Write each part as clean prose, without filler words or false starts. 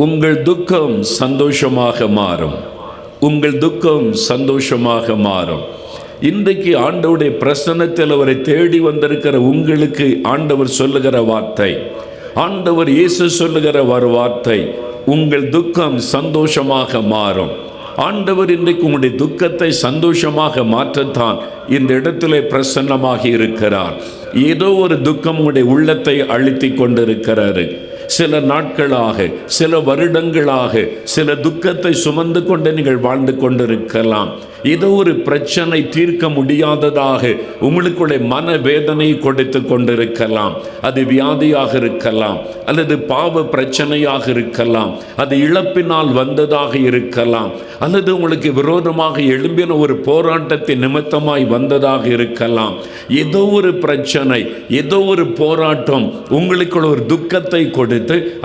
உங்கள் துக்கம் சந்தோஷமாக மாறும். உங்கள் துக்கம் சந்தோஷமாக மாறும். இன்றைக்கு ஆண்டவருடைய பிரசன்னத்தில் அவரை தேடி வந்திருக்கிற உங்களுக்கு ஆண்டவர் சொல்லுகிற வார்த்தை, ஆண்டவர் இயேசு சொல்லுகிற ஒரு வார்த்தை, உங்கள் துக்கம் சந்தோஷமாக மாறும். ஆண்டவர் இன்றைக்கு உங்களுடைய துக்கத்தை சந்தோஷமாக மாற்றத்தான் இந்த இடத்திலே பிரசன்னமாகி இருக்கிறார். ஏதோ ஒரு துக்கம் உங்களுடைய உள்ளத்தை அழுத்தி கொண்டிருக்கிறாரு. சில நாட்களாக, சில வருடங்களாக சில துக்கத்தை சுமந்து கொண்டு நீங்கள் வாழ்ந்து கொண்டிருக்கலாம். ஏதோ ஒரு பிரச்சனை தீர்க்க முடியாததாக உங்களுக்குள்ளே மனவேதனை கொடுத்து கொண்டிருக்கலாம். அது வியாதியாக இருக்கலாம், அல்லது பாவ பிரச்சனையாக இருக்கலாம், அது இழப்பினால் வந்ததாக இருக்கலாம், அல்லது உங்களுக்கு விரோதமாக எழும்பின ஒரு போராட்டத்தின் நிமித்தமாய் வந்ததாக இருக்கலாம். ஏதோ ஒரு பிரச்சனை, ஏதோ ஒரு போராட்டம் உங்களுக்குள்ள ஒரு துக்கத்தை கொடுத்து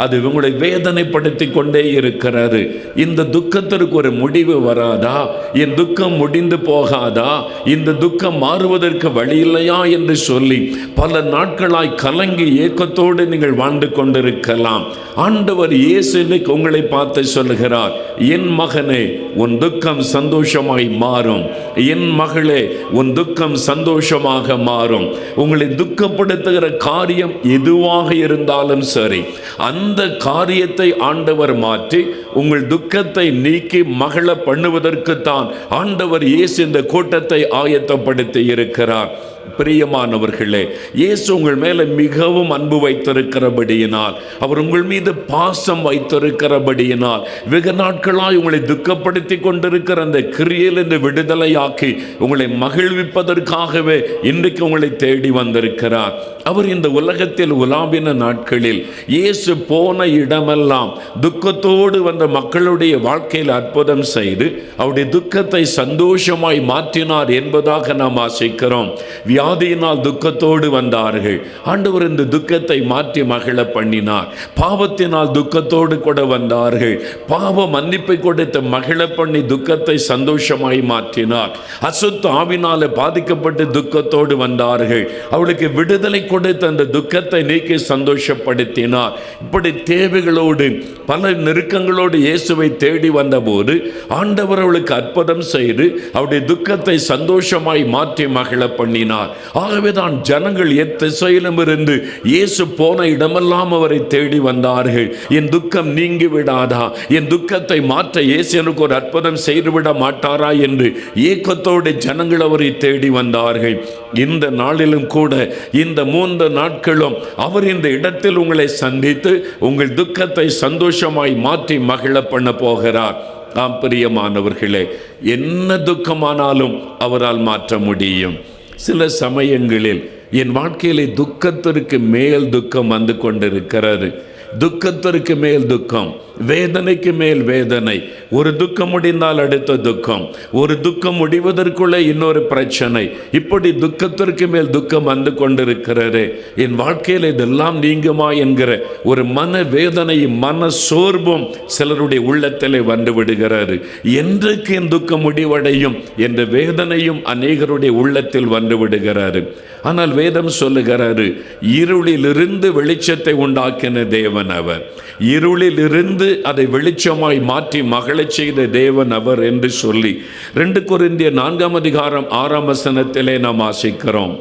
அது உங்களை வேதனைப்படுத்தி கொண்டே இருக்கிறது. இந்த துக்கத்திற்கு ஒரு முடிவு வராதா? என் துக்கம் முடிந்து போகாதா? இந்த துக்கம் மாறுவதற்கு வழி இல்லையா என்று சொல்லி பல நாட்களாய் கலங்கி ஏக்கத்தோடு நீங்கள் வாழ்ந்து கொண்டிருக்கலாம். ஆண்டவர் இயேசு உங்களை பார்த்து சொல்லுகிறார், என் மகனே உன் துக்கம் சந்தோஷமாய் மாறும். என் மகளே உன் துக்கம் சந்தோஷமாக மாறும். உங்களை துக்கப்படுத்துகிற காரியம் எதுவாக இருந்தாலும் சரி, அந்த காரியத்தை ஆண்டவர் மாற்றி உங்கள் துக்கத்தை நீக்கி மகள பண்ணுவதற்குத்தான் ஆண்டவர் இயேசு இந்த கூட்டத்தை ஆயத்தப்படுத்தி இருக்கிறார். பிரியமானவர்களே, இயேசு உங்கள் மேலே மிகவும் அன்பு வைத்திருக்கிறபடியினால், அவர் உங்கள் மீது பாசம் வைத்திருக்கிறபடியினால், வெகு நாட்களாய் உங்களை துக்கப்படுத்தி கொண்டிருக்கிற அந்த கிரியையிலிருந்து விடுதலையாக்கி உங்களை மகிழ்விப்பதற்காகவே இன்றைக்கு உங்களை தேடி வந்திருக்கிறார். அவர் இந்த உலகத்தில் உலாவின நாட்களில் இயேசு போன இடமெல்லாம் துக்கத்தோடு வந்த மக்களுடைய வாழ்க்கையில் அற்புதம் செய்து அவருடைய துக்கத்தை சந்தோஷமாய் மாற்றினார் என்பதாக நாம் ஆசைக்கிறோம். வியாதியினால் துக்கத்தோடு வந்தார்கள், ஆண்டவர் இந்த துக்கத்தை மாற்றி மகிழ பண்ணினார். பாவத்தினால் துக்கத்தோடு கூட வந்தார்கள், பாவ மன்னிப்பை கொடுத்து மகிழ பண்ணி துக்கத்தை சந்தோஷமாய் மாற்றினார். அசுத்த ஆவினால பாதிக்கப்பட்டு துக்கத்தோடு வந்தார்கள், அவளுக்கு விடுதலை கொடுத்து அந்த துக்கத்தை நீக்கி சந்தோஷப்படுத்தினார். இப்படி தேவைகளோடு பல நெருக்கங்களோடு இயேசுவை தேடி வந்தபோது ஆண்டவர் அவளுக்கு அற்புதம் செய்து அவருடைய துக்கத்தை சந்தோஷமாய் மாற்றி மகிழ பண்ணினார். ஆகவேதான் ஜனங்கள் எத்திசையிலும் இருந்து இயேசு போன இடமெல்லாம் அவரை தேடி வந்தார்கள். என் துக்கம் நீங்கி விடாதா? என் துக்கத்தை மாற்ற இயேசு எனக்கு ஒரு அற்புதம் செய்துவிட மாட்டாரா என்று ஏக்கத்தோடு ஜனங்கள் அவரை தேடி வந்தார்கள். இந்த நாளிலும் கூட, இந்த 3 நாட்களும் அவர் இந்த இடத்தில் உங்களை சந்தித்து உங்கள் துக்கத்தை சந்தோஷமாய் மாற்றி மகிழ பண்ண போகிறார். ஆம் பிரியமானவர்களே, என்ன துக்கமானாலும் அவரால் மாற்ற முடியும். சில சமயங்களில் என் வாழ்க்கையிலே துக்கத்திற்கு மேல் துக்கம் வந்து கொண்டிருக்கிறது. துக்கத்திற்கு மேல் துக்கம், வேதனைக்கு மேல் வேதனை. ஒரு துக்கம் முடிந்தால் அடுத்த துக்கம், ஒரு துக்கம் முடிவதற்குள்ளே இன்னொரு பிரச்சனை. இப்படி துக்கத்திற்கு மேல் துக்கம் வந்து கொண்டிருக்கிறது. என் வாழ்க்கையில் இதெல்லாம் நீங்குமா என்கிற ஒரு மன வேதனையும் மன சோர்வும் சிலருடைய உள்ளத்திலே வந்து விடுகிறது. என்றைக்கு என் துக்கம் முடிவடையும் என்ற வேதனையும் அநேகருடைய உள்ளத்தில் வந்து விடுகிறது. ஆனால் வேதம் சொல்லுகிறாரு, இருளிலிருந்து வெளிச்சத்தை உண்டாக்கின தேவன் அவர், இருளிலிருந்து அதை வெளிச்சமாய் மாற்றி மகிழச் செய்த தேவன் அவர் என்று சொல்லி 2 கொரிந்தியர் 4:6 நாம் வாசிக்கிறோம்.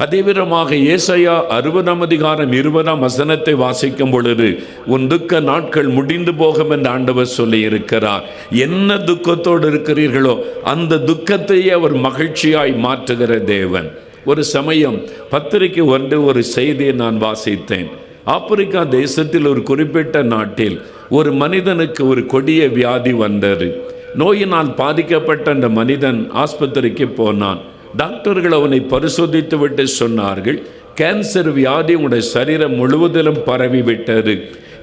அதே விதமாக ஏசாயா 60:20 வாசிக்கும் பொழுது, உன் துக்க நாட்கள் முடிந்து போகும் என்று ஆண்டவர் சொல்லி இருக்கிறார். என்ன துக்கத்தோடு இருக்கிறீர்களோ அந்த துக்கத்தையே அவர் மகிழ்ச்சியாய் மாற்றுகிற தேவன். ஒரு சமயம் பத்திரிகை ஒன்று ஒரு செய்தியை நான் வாசித்தேன். ஆப்பிரிக்கா தேசத்தில் ஒரு குறிப்பிட்ட நாட்டில் ஒரு மனிதனுக்கு ஒரு கொடிய வியாதி வந்தது. நோயினால் பாதிக்கப்பட்ட அந்த மனிதன் ஆஸ்பத்திரிக்கு போனான். டாக்டர்கள் அவனை பரிசோதித்து விட்டு சொன்னார்கள், கேன்சர் வியாதி உங்களுடைய சரீரம் முழுவதிலும் பரவிவிட்டது,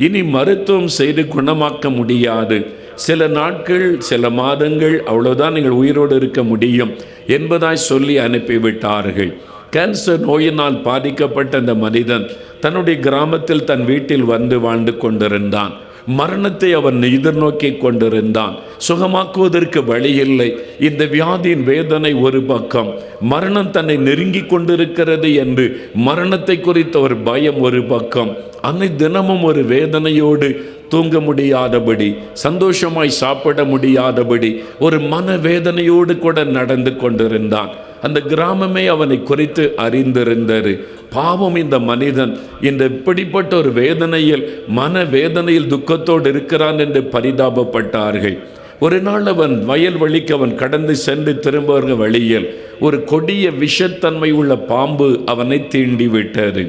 இனி மருத்துவம் செய்து குணமாக்க முடியாது, சில நாட்கள் சில மாதங்கள் அவ்வளோதான் நீங்கள் உயிரோடு இருக்க முடியும் என்பதாய் சொல்லி அனுப்பிவிட்டார்கள். கேன்சர் நோயினால் பாதிக்கப்பட்ட அந்த மனிதன் தன்னுடைய கிராமத்தில் தன் வீட்டில் வந்து வாழ்ந்து கொண்டிருந்தான். மரணத்தை அவன் எதிர்நோக்கி கொண்டிருந்தான். சுகமாக்குவதற்கு வழி இல்லை. இந்த வியாதியின் வேதனை ஒரு பக்கம், மரணம் தன்னை நெருங்கி கொண்டிருக்கிறது என்று மரணத்தை குறித்த ஒரு பயம் ஒரு பக்கம். அன்னை தினமும் ஒரு வேதனையோடு தூங்க முடியாதபடி, சந்தோஷமாய் சாப்பிட முடியாதபடி ஒரு மனவேதனையோடு கூட நடந்து கொண்டிருந்தான். அந்த கிராமமே அவனை குறித்து அறிந்திருந்தது. பாவம், இந்த மனிதன் இந்த இப்படிப்பட்ட ஒரு வேதனையில், மனவேதனையில், துக்கத்தோடு இருக்கிறான் என்று பரிதாபப்பட்டார்கள். ஒரு நாள் அவன் வயல்வெளிக்கு அவன் கடந்து சென்று திரும்ப வழியில் ஒரு கொடிய விஷத்தன்மை உள்ள பாம்பு அவனை தீண்டி விட்டது.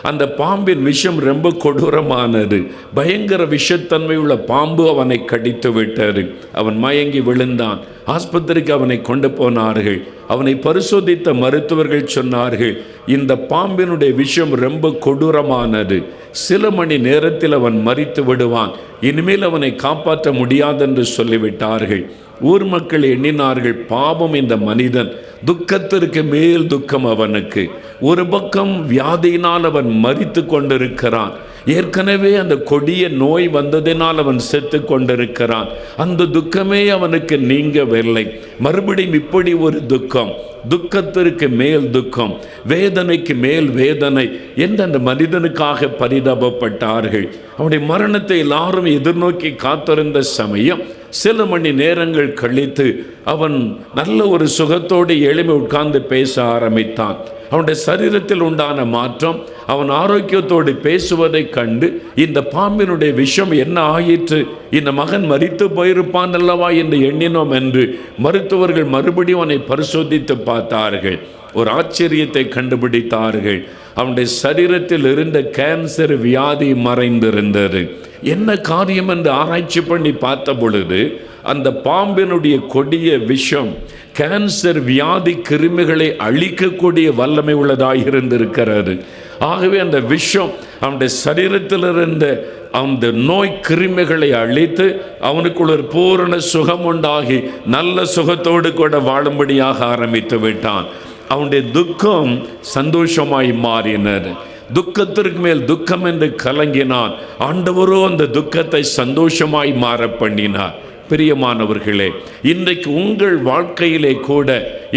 அந்த பாம்பின் விஷம் ரொம்ப கொடூரமானது. பயங்கர விஷத்தன்மை உள்ள பாம்பு அவனை கடித்து விட்டது. அவன் மயங்கி விழுந்தான். ஆஸ்பத்திரிக்கு அவனை கொண்டு போனார்கள். அவனை பரிசோதித்த மருத்துவர்கள் சொன்னார்கள், இந்த பாம்பினுடைய விஷம் ரொம்ப கொடூரமானது, சில மணி நேரத்தில் அவன் மரித்து விடுவான், இனிமேல் அவனை காப்பாற்ற முடியாதென்று சொல்லிவிட்டார்கள். ஊர் மக்கள் எண்ணினார்கள், பாவம் இந்த மனிதன், துக்கத்திற்கு மேல் துக்கம் அவனுக்கு. ஒரு பக்கம் வியாதியினால் அவன் மரித்து கொண்டிருக்கிறான், ஏற்கனவே அந்த கொடிய நோய் வந்ததினால் அவன் செத்து கொண்டிருக்கிறான். அந்த துக்கமே அவனுக்கு நீங்கவில்லை. மறுபடியும் இப்படி ஒரு துக்கம், துக்கத்திற்கு மேல் துக்கம், வேதனைக்கு மேல் வேதனை என்று அந்த மனிதனுக்காக பரிதாபப்பட்டார்கள். அவனுடைய மரணத்தை எல்லாரும் எதிர்நோக்கி காத்திருந்த சமயம், சில மணி நேரங்கள் கழித்து அவன் நல்ல ஒரு சுகத்தோடு எளிமை உட்கார்ந்து பேச ஆரம்பித்தான். அவனுடைய சரீரத்தில் உண்டான மாற்றம், அவன் ஆரோக்கியத்தோடு பேசுவதை கண்டு, இந்த பாம்பினுடைய விஷம் என்ன ஆயிற்று, இந்த மகன் மரித்து போயிருப்பான் அல்லவா என்று எண்ணினோம் என்று மருத்துவர்கள் மறுபடியும் அவனை பரிசோதித்து பார்த்தார்கள். ஒரு ஆச்சரியத்தை கண்டுபிடித்தார்கள். அவனுடைய சரீரத்தில் இருந்த கேன்சர் வியாதி மறைந்திருந்தது. என்ன காரியம் என்று ஆராய்ச்சி பண்ணி பார்த்த பொழுது, அந்த பாம்பினுடைய கொடிய விஷம் கேன்சர் வியாதி கிருமிகளை அழிக்கக்கூடிய வல்லமை உள்ளதாக இருந்திருக்கிறது. ஆகவே அந்த விஷம் அவனுடைய சரீரத்தில் இருந்த அந்த நோய் கிருமிகளை அழித்து அவனுக்குள்ள ஒரு பூரண சுகம் உண்டாகி நல்ல சுகத்தோடு கூட வாழும்படியாக ஆரம்பித்து விட்டான். அவனுடைய துக்கம் சந்தோஷமாய் மாறினர். துக்கத்திற்கு மேல் துக்கம் என்று கலங்கினான். ஆண்டவரோ அந்த துக்கத்தை சந்தோஷமாய் மாற பண்ணினார். பிரியமானவர்களே, இன்றைக்கு உங்கள் வாழ்க்கையிலே கூட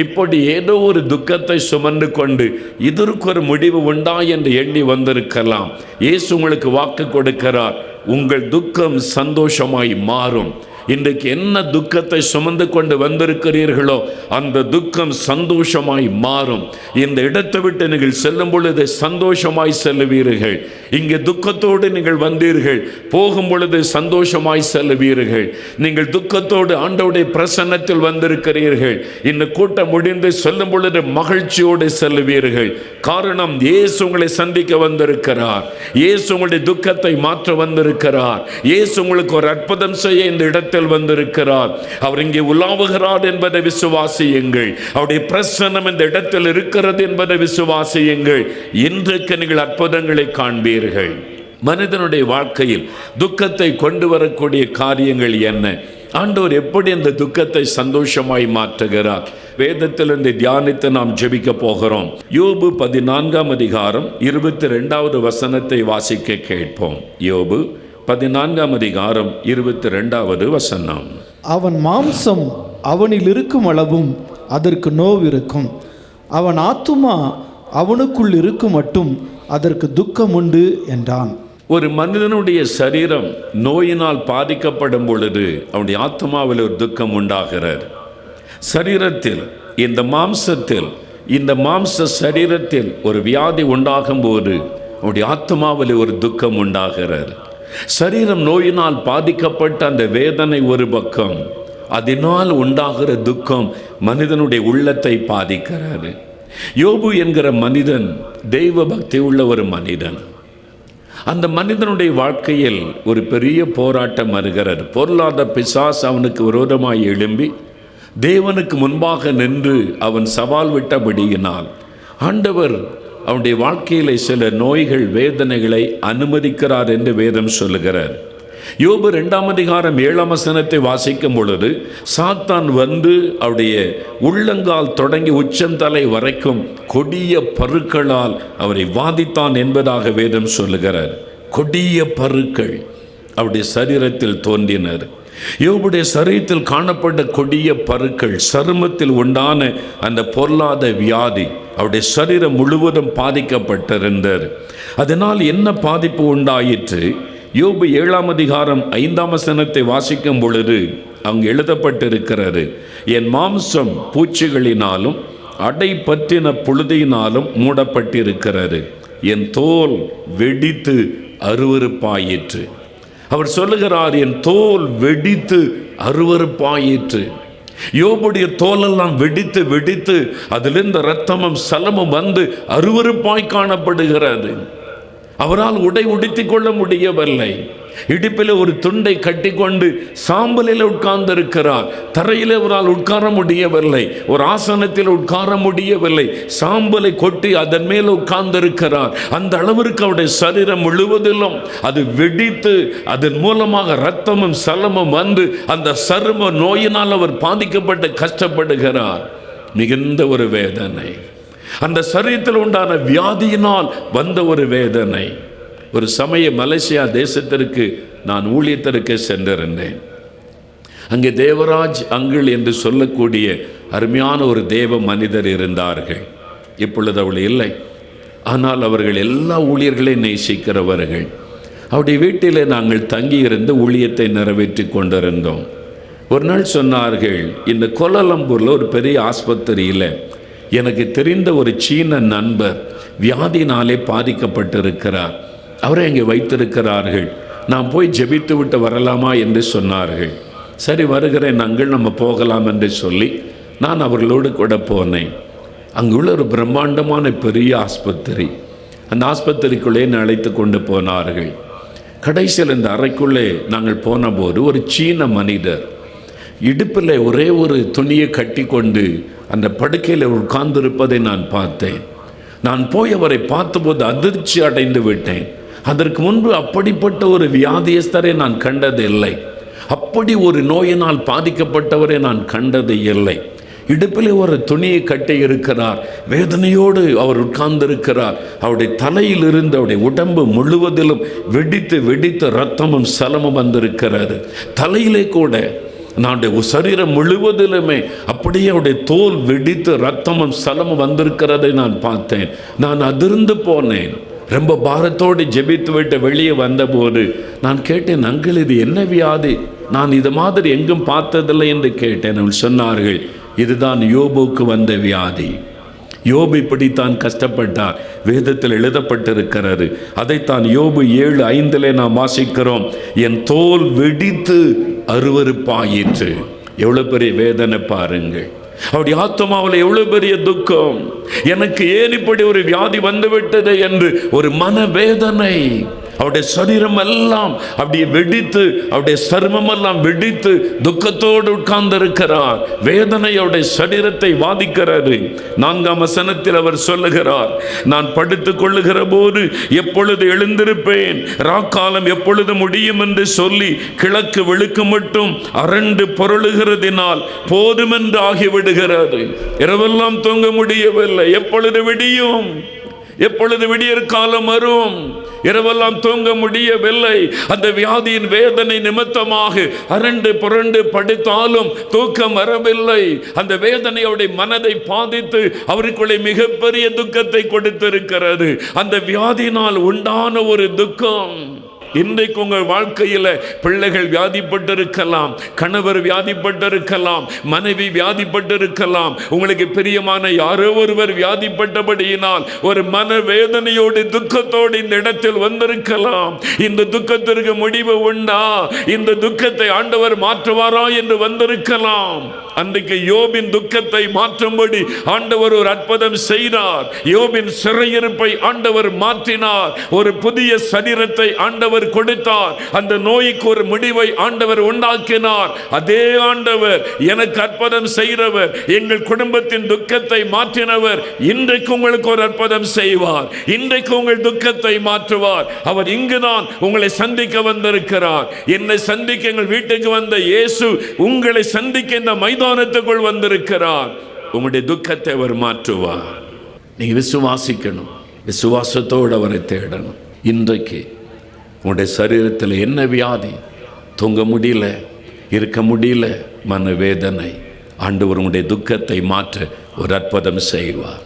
இப்படி ஏதோ ஒரு துக்கத்தை சுமந்து கொண்டு இதற்கு ஒரு முடிவு உண்டா என்று எண்ணி வந்திருக்கலாம். இயேசு உங்களுக்கு வாக்கு கொடுக்கிறார், உங்கள் துக்கம் சந்தோஷமாய் மாறும். இன்றைக்கு என்ன துக்கத்தை சுமந்து கொண்டு வந்திருக்கிறீர்களோ அந்த துக்கம் சந்தோஷமாய் மாறும். இந்த இடத்தை விட்டு நீங்கள் செல்லும் பொழுது சந்தோஷமாய் செல்லுவீர்கள். இங்கே துக்கத்தோடு நீங்கள் வந்தீர்கள், போகும் பொழுது சந்தோஷமாய் செல்லுவீர்கள். நீங்கள் துக்கத்தோடு ஆண்டவருடைய பிரசன்னத்தில் வந்திருக்கிறீர்கள், இந்த கூட்டம் முடிந்து செல்லும் பொழுது மகிழ்ச்சியோடு செல்லுவீர்கள். காரணம், இயேசு உங்களை சந்திக்க வந்திருக்கிறார். இயேசு உங்களுடைய துக்கத்தை மாற்ற வந்திருக்கிறார். இயேசு உங்களுக்கு ஒரு அற்புதம் செய்ய இந்த இடத்தில் வந்திருக்கிறார். அவர் இங்கே உலாவுகிறார் என்பதை விசுவாசியுங்கள். அவருடைய பிரசன்னம் இந்த இடத்தில் இருக்கிறது என்பதை விசுவாசியுங்கள். இன்றைக்கு நீங்கள் அற்புதங்களை காண்பீர்கள். மனிதனுடைய வாழ்க்கையில் துக்கத்தை கொண்டு வரக்கூடிய காரியங்கள் என்ன? ஆண்டவர் எப்படி அந்த துக்கத்தை சந்தோஷமாய் மாற்றுகிறார்? வேதத்திலிருந்து தியானித்து நாம் ஜெபிக்க போகிறோம். யோபு 14ஆம் அதிகாரம் 22வது வசனத்தை வாசிக்க கேட்போம். யோபு 14ஆம் அதிகாரம் 22வது வசனம். அவன் மாம்சம் அவனில் இருக்கும் அளவும் அதற்கு நோவிருக்கும், அவன் ஆத்துமா அவனுக்குள் இருக்கும் மட்டும் அதற்கு துக்கம் உண்டு என்றான். ஒரு மனிதனுடைய சரீரம் நோயினால் பாதிக்கப்படும் பொழுது அவனுடைய ஆத்மாவில் ஒரு துக்கம் உண்டாகிறது. சரீரத்தில், இந்த மாம்சத்தில், இந்த மாம்ச சரீரத்தில் ஒரு வியாதி உண்டாகும் போது அவனுடைய ஆத்மாவில் ஒரு துக்கம் உண்டாகிறது. சரீரம் நோயினால் பாதிக்கப்பட்ட அந்த வேதனை ஒரு பக்கம், அதனால் உண்டாகிற துக்கம் மனிதனுடைய உள்ளத்தை பாதிக்கிறது. யோபு என்கிற மனிதன் தெய்வ பக்தி உள்ள ஒரு மனிதன். அந்த மனிதனுடைய வாழ்க்கையில் ஒரு பெரிய போராட்டம் வருகிறது. பொருளாதார பிசாசு அவனுக்கு விரோதமாய் எழும்பி தேவனுக்கு முன்பாக நின்று அவன் சவால் விட்டபடியினால் ஆண்டவர் அவனுடைய வாழ்க்கையிலே சில நோய்கள், வேதனைகளை அனுமதிக்கிறார் என்று வேதம் சொல்லுகிறார். யோபு 2ஆம் அதிகாரம் 7ஆம் வசனத்தை வாசிக்கும் பொழுது, சாத்தான் வந்து அவருடைய உள்ளங்கால் தொடங்கி உச்சந்தலை வரைக்கும் கொடிய பருக்களால் அவரை வாதித்தான் என்பதாக வேதம் சொல்லுகிறார். கொடிய பருக்கள் அவருடைய சரீரத்தில் தோன்றினர். யோபுடைய சரீரத்தில் காணப்பட்ட கொடிய பருக்கள், சருமத்தில் உண்டான அந்த பொருளாத வியாதி அவருடைய சரீரம் முழுவதும் பாதிக்கப்பட்டிருந்தார். அதனால் என்ன பாதிப்பு உண்டாயிற்று? யோபு 7ஆம் அதிகாரம் 5ஆம் வசனத்தை வாசிக்கும் பொழுது அங்கு எழுதப்பட்டிருக்கிறது, என் மாம்சம் பூச்சிகளினாலும் அடை பற்றின புழுதியினாலும் மூடப்பட்டிருக்கிறது, என் தோல் வெடித்து அருவருப்பாயிற்று. அவர் சொல்லுகிறார், என் தோல் வெடித்து அருவருப்பாயிற்று. யோபுடைய தோலெல்லாம் வெடித்து வெடித்து அதிலிருந்து இரத்தமும் சலமும் வந்து அருவருப்பாய் காணப்படுகிறது. அவரால் உடை உடுத்திக் கொள்ள முடியவில்லை. இடுப்பில் ஒரு துண்டை கட்டிக்கொண்டு சாம்பலில் உட்கார்ந்திருக்கிறார். தரையில் அவரால் உட்கார முடியவில்லை, ஒரு ஆசனத்தில் உட்கார முடியவில்லை. சாம்பலை கொட்டி அதன் மேல் உட்கார்ந்திருக்கிறார். அந்த அளவிற்கு அவருடைய சரீரம் முழுவதிலும் அது வெடித்து அதன் மூலமாக இரத்தமும் சலமும் வந்து அந்த சரும நோயினால் அவர் பாதிக்கப்பட்டு கஷ்டப்படுகிறார். மிகுந்த ஒரு வேதனை, அந்த சரீரத்தில் உண்டான வியாதியினால் வந்த ஒரு வேதனை. ஒரு சமய மலேசியா தேசத்திற்கு நான் ஊழியத்திற்கு சென்றிருந்தேன். அங்கே தேவராஜ் அங்கிள் என்று சொல்லக்கூடிய அருமையான ஒரு தேவ மனிதர் இருந்தார்கள். இப்பொழுது அவள் இல்லை. ஆனால் அவர்கள் எல்லா ஊழியர்களையும் நேசிக்கிறவர்கள். அவருடைய வீட்டில் நாங்கள் தங்கியிருந்து ஊழியத்தை நிறைவேற்றி கொண்டிருந்தோம். ஒரு நாள் சொன்னார்கள், இந்த கோலாலம்பூரில் ஒரு பெரிய ஆஸ்பத்திரியில் எனக்கு தெரிந்த ஒரு சீன நண்பர் வியாதினாலே பாதிக்கப்பட்டிருக்கிறார், அவரை அங்கே வைத்திருக்கிறார்கள், நான் போய் ஜெபித்து விட்டு வரலாமா என்று சொன்னார்கள். சரி வருகிறேன் நாங்கள், நம்ம போகலாம் என்று சொல்லி நான் அவர்களோடு கூட போனேன். அங்குள்ள ஒரு பிரம்மாண்டமான பெரிய ஆஸ்பத்திரி. அந்த ஆஸ்பத்திரிக்குள்ளே அழைத்து கொண்டு போனார்கள். கடைசியில் இந்த அறைக்குள்ளே நாங்கள் போனபோது ஒரு சீன மனிதர் இடுப்பில் ஒரே ஒரு துணியை கட்டி கொண்டு அந்த படுக்கையில் உட்கார்ந்திருப்பதை நான் பார்த்தேன். நான் போய் அவரை பார்த்தபோது அதிர்ச்சி அடைந்து விட்டேன். அதற்கு முன்பு அப்படிப்பட்ட ஒரு வியாதியஸ்தரை நான் கண்டது இல்லை. அப்படி ஒரு நோயினால் பாதிக்கப்பட்டவரை நான் கண்டது இல்லை. இடுப்பில் ஒரு துணியை கட்டி இருக்கிறார், வேதனையோடு அவர் உட்கார்ந்திருக்கிறார். அவருடைய தலையிலிருந்து அவருடைய உடம்பு முழுவதிலும் வெடித்து வெடித்து இரத்தமும் சலமும் வந்திருக்கிறது. தலையிலே கூட நம்முடைய சரீரம் முழுவதிலுமே அப்படியே அவருடைய தோல் வெடித்து இரத்தமும் சலமும் வந்திருக்கிறதை நான் பார்த்தேன். நான் அதிர்ந்து போனேன். ரொம்ப பாரத்தோடு ஜெபித்து விட்டு வெளியே வந்தபோது நான் கேட்டேன், அங்கிள் இது என்ன வியாதி? நான் இது மாதிரி எங்கும் பார்த்ததில்லை என்று கேட்டேன். அவர்கள் சொன்னார்கள், இதுதான் யோபுக்கு வந்த வியாதி. யோபு இப்படித்தான் கஷ்டப்பட்டார். வேதத்தில் எழுதப்பட்டிருக்கிறது. அதைத்தான் யோபு 7:5 நாம் வாசிக்கிறோம், என் தோல் வெடித்து அருவருப்பாயிற்று. எவ்வளவு பெரிய வேதனை பாருங்கள். அவருடைய ஆத்மாவில் எவ்வளவு பெரிய துக்கம். எனக்கு ஏன் இப்படி ஒரு வியாதி வந்துவிட்டது என்று ஒரு மனவேதனை. அவருடைய சரீரம் எல்லாம் அப்படியே வெடித்து, அவருடைய சர்மம் எல்லாம் வெடித்து துக்கத்தோடு உட்கார்ந்து இருக்கிறார். வேதனை அவருடைய சரீரத்தை வாதிக்கிறது. 4ஆம் வசனத்தில் அவர் சொல்லுகிறார், நான் படுத்துக் கொள்ளுகிற போது எப்பொழுது எழுந்திருப்பேன், ராக்காலம் எப்பொழுது முடியும் என்று சொல்லி கிழக்கு வெளுக்கு மட்டும் அரண்டு பொருளுகிறதினால் போதுமென்று ஆகிவிடுகிறது. இரவெல்லாம் தூங்க முடியவில்லை. எப்பொழுது விடியும், எப்பொழுது விடியற் காலம் வரும்? இரவெல்லாம் தூங்க முடியவில்லை. அந்த வியாதியின் வேதனை நிமித்தமாக அரண்டு புரண்டு படுத்தாலும் தூக்கம் வரவில்லை. அந்த வேதனை அவருடைய மனதை பாதித்து அவருக்குள்ளே மிகப்பெரிய துக்கத்தை கொடுத்திருக்கிறது. அந்த வியாதியினால் உண்டான ஒரு துக்கம். இன்றைக்கு உங்கள் வாழ்க்கையில் பிள்ளைகள் வியாதிப்பட்டிருக்கலாம், கணவர் வியாதிப்பட்டிருக்கலாம், மனைவி வியாதிப்பட்டிருக்கலாம், உங்களுக்கு பிரியமான யாரோ ஒருவர் வியாதிப்பட்டபடியினால் ஒரு மனவேதனையோடு துக்கத்தோடு இந்த இடத்தில் வந்திருக்கலாம். இந்த துக்கத்திற்கு முடிவு உண்டா? இந்த துக்கத்தை ஆண்டவர் மாற்றுவாரா என்று வந்திருக்கலாம். அன்றைக்கு யோபின் துக்கத்தை மாற்றும்படி ஆண்டவர் ஒரு அற்புதம் செய்தார். யோபின் சிறையிருப்பை ஆண்டவர் மாற்றினார். ஒரு புதிய சரீரத்தை ஆண்டவர் கொடுத்தார். அந்த நோய்க்கு ஒரு முடிவை ஆண்டவர் உண்டாக்கினார். அதே ஆண்டவர் எனக்கு அற்புதம் செய்கிறவர், எங்கள் குடும்பத்தின் துக்கத்தை மாற்றினவர் இன்றைக்கு உங்களுக்கு ஒரு அற்புதம் செய்வார். இன்றைக்கு உங்கள் துக்கத்தை மாற்றுவார். அவர் இங்குதான் உங்களை சந்திக்க வந்திருக்கிறார். என்னை சந்திக்க எங்கள் வீட்டுக்கு வந்த இயேசு உங்களை சந்திக்க இந்த மைதானத்துக்குள் வந்திருக்கிறார். உங்களுடைய துக்கத்தை அவர் மாற்றுவார். நீங்க விசுவாசிக்கணும், விசுவாசத்தோடு அவரை தேடணும். இன்றைக்கு உங்களுடைய சரீரத்தில் என்ன வியாதி? தூங்க முடியல, இருக்க முடியல, மனவேதனை. ஆண்டவர் உங்களுடைய துக்கத்தை மாற்ற ஒரு அற்புதம் செய்வார்.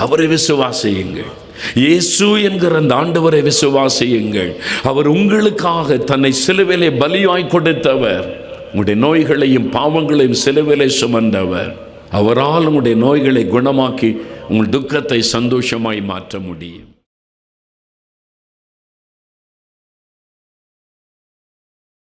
அவரை விசுவாசியுங்கள். இயேசு என்கிற அந்த ஆண்டவரை விசுவாசியுங்கள். அவர் உங்களுக்காக தன்னை சிலுவையிலே பலியாய் கொடுத்தவர். உங்களுடைய நோய்களையும் பாவங்களையும் சிலுவையிலே சுமந்தவர். அவரால் உங்களுடைய நோய்களை குணமாக்கி உங்கள் துக்கத்தை சந்தோஷமாய் மாற்ற முடியும்.